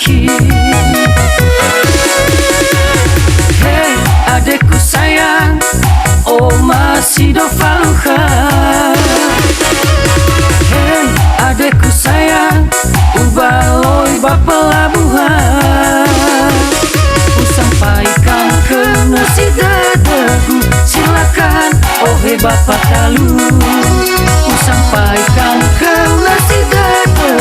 sakit. Hei adekku sayang, oh masih do faluha. Hei adekku sayang, ubaloi bapelabuhan. Ku sampaikan ke nasi dadaku, silakan oh hei bapak talu. Ku sampaikan ke nasi dadaku,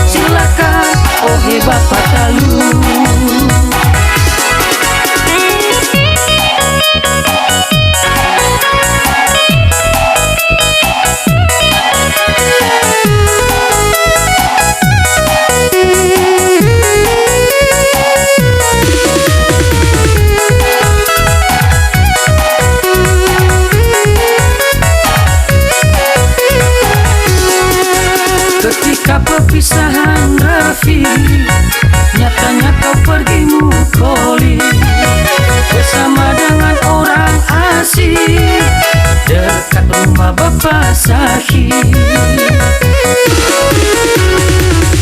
silakan oh hei bapak talu. Ketika perpisahan Raffi, nyatanya kau pergi mukoli bersama dengan orang asing dekat rumah Bapak Sahid.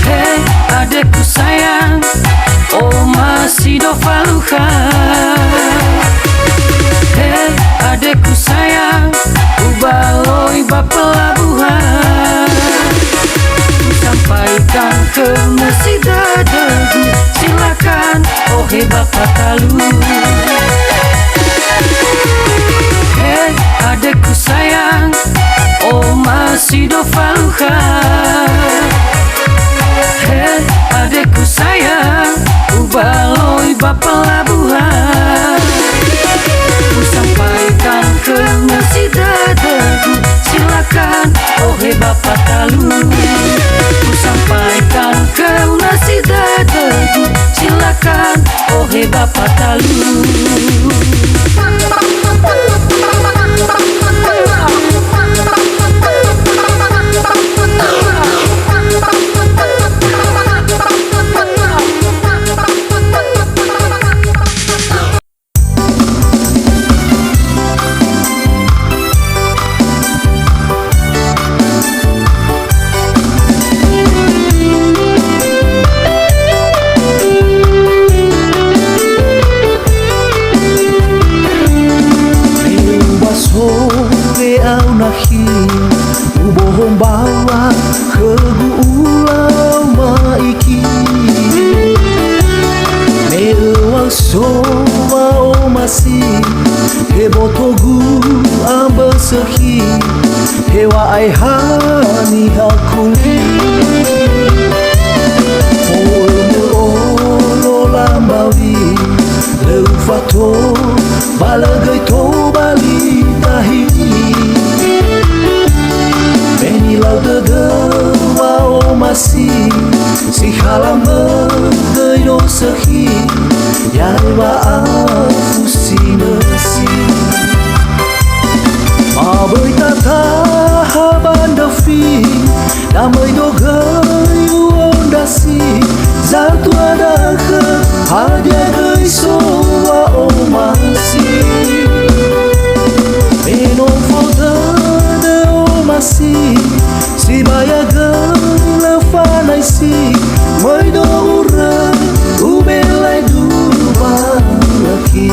Hei adekku sayang, oh masih do faluha. Hei adekku sayang, ubaloi bapelabuhan. Sampaikan ke nasi dadaku, silakan oh hei bapak talu. Hei adekku sayang, oh masih do faluha. Hei adekku sayang, ubaloi bapelabuhan. Ku sampaikan ke nasi dadaku, silakan oh hei bapak talu. Ku sampaikan ke nasi dadaku, silakan oh hei bapak talu. Ubohong bawa ke ulama iki mewang soa o masih hebotogu ambesehi hewa aihani hakuli olo lambawi leufato balagai to bali tahi Benilau dedewa o masih si halam bergaido sehi yarwa afusi nasi mabai tata haban defi damai do gayu ondasi zatu ada ke hadia gai soa o masih Menon foda masih si bayaga lefanai si mai do ura ubelai durba laki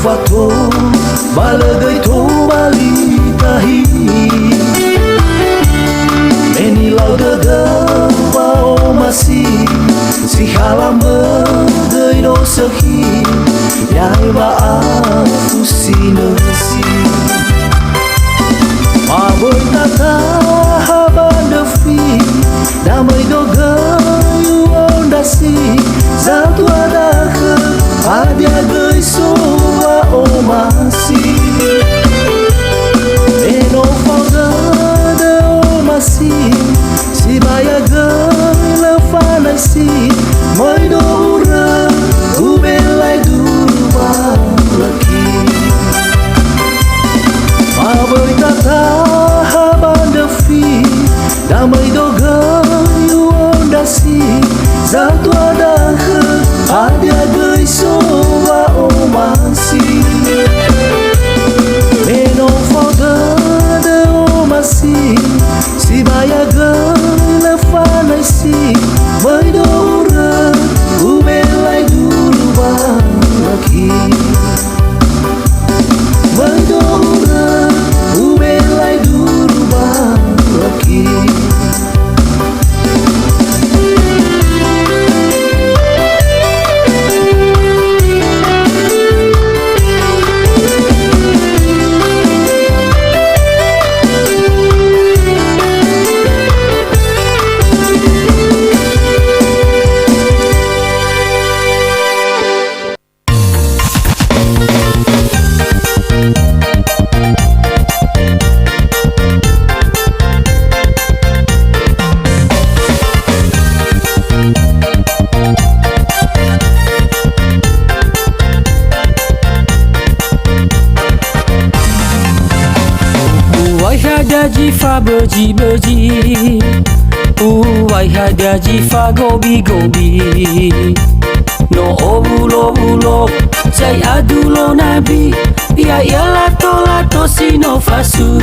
fato balagai to bali tahi menilau dedewa o masih si halam bergaido sehi yarwa afusi nasi mabai tata haban defi damai do gayu ondasi zatu ada ke hadia gai soa o masih Meno foda de o masih si bayaga lefanai si mai do ura ubelai durba laki mabai tata jifa beji Uwai hada jifa gobi No obulo Jai adulo nabi Ya lato sino fasu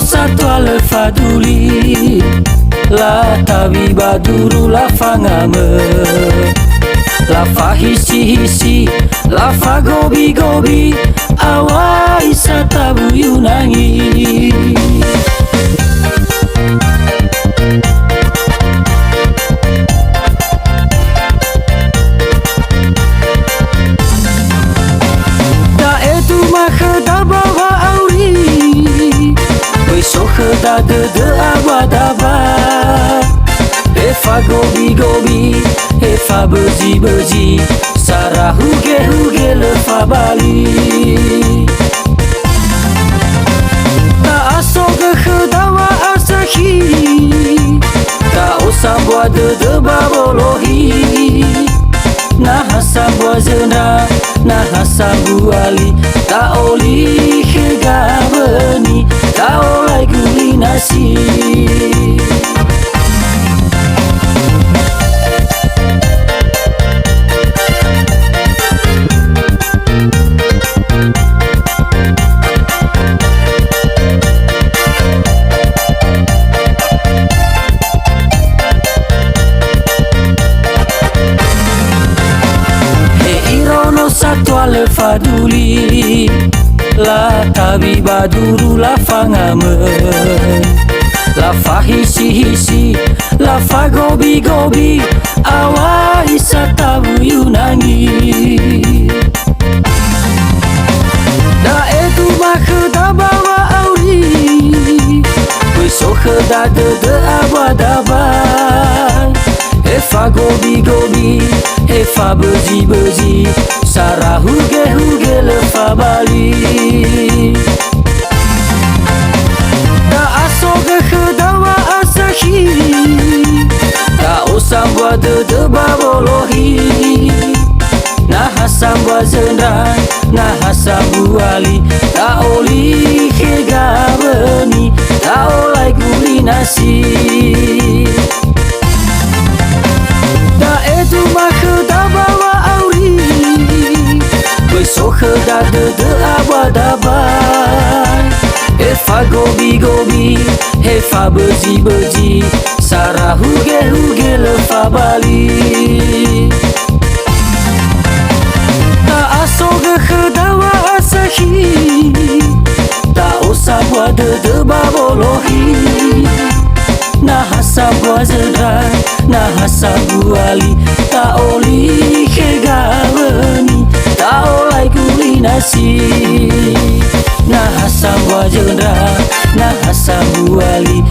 Satwa le faduli La tabiba duru la fangame La fahisi La fagobi Awa isa tabu yunangi Da etu makhda bawa auri Sokhda de abadaba Efa gobi Efa beji Sarah huge le fa bali Ta asoge khdawa asahi Ta osambwa de babolohi Na hasambwa zena Na hasambu ali Ta oli khegabeni Ta olai kulinasi Satwa le faduli La tabiba duru la fangame La fahisi La fagobi Awa isa tabu yunangi Da etu makhda bawa auri Sokhda de abadaba Efa gobi Efa beji Sarah huge le fa bali Ta asoge khdawa asahi Ta osambwa de babolohi Na hasambwa zendra Na hasambu ali Ta oli khegabeni Ta olai kulinasi Ta etu makhda bawa auri Sokhda de abadaba Efa gobi Efa beji Sarah huge le fa bali Ta asoge khdawa asahi Ta osambwa de babolohi Na hasambwa zendra Na hasambu ali Ta oli khegabeni Ta olai kulinasi Na hasambwa zendra Na hasambu ali